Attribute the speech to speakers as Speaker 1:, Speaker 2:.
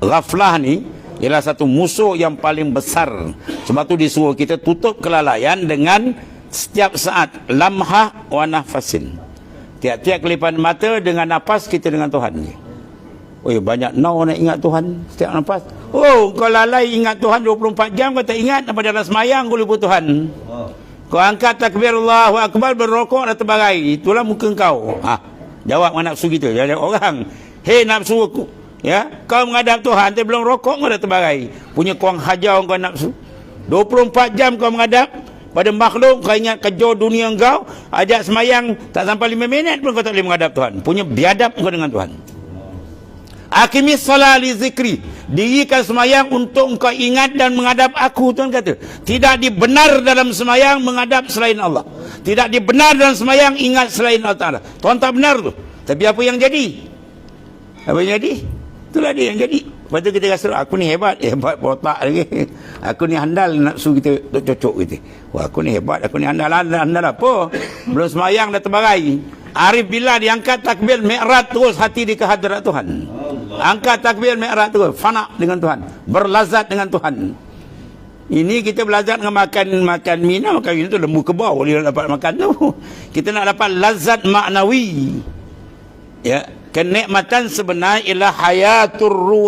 Speaker 1: Ghaflah ni ialah satu musuh yang paling besar. Sebab tu disuruh kita tutup kelalaian dengan setiap saat lamhah wa nafsin. Tiap-tiap kelipan mata dengan nafas kita dengan Tuhan ni. Oh, banyak nak ingat Tuhan setiap nafas. Oh, kau lalai ingat Tuhan 24 jam, kau tak ingat apa dalam semayang kau lupa Tuhan. Kau angkat takbir Allahu Akbar, berrokok dan terbagai. Itulah muka kau. Jawab dengan nafsu kita. Jawab orang. Hei nafsu aku. Ya, kau menghadap Tuhan, tapi belum rokok kau dah terbagai. Punya kuang hajau kau nafsu. 24 jam kau menghadap pada makhluk, kau ingat kejar dunia kau, ajak semayang tak sampai 5 minit pun kau tak boleh menghadap Tuhan. Punya biadab kau dengan Tuhan. Aqimis salat li zikri. Dirikan semayang untuk engkau ingat dan menghadap aku, Tuhan kata. Tidak dibenar dalam semayang menghadap selain Allah. Tidak dibenar dalam semayang ingat selain Allah Ta'ala. Tuhan tak benar tu. Tapi apa yang jadi? Apa yang jadi? Itulah dia yang jadi. Lepas tu kita rasa aku ni hebat otak lagi. Aku ni handal nafsu kita cocok gitu. Wah, aku ni hebat, aku ni handal apa? Belum semayang dah terbagai. Arif bila diangkat takbir mi'raj terus hati di kehadrat Tuhan. Angkat takbir mi'raj terus fana dengan Tuhan, berlazat dengan Tuhan. Ini kita belajar dengan makan minum, makan minum tu lembu kebau boleh dapat makan tu. Kita nak dapat lazat maknawi. Ya, kenikmatan sebenar ialah hayatur ruh.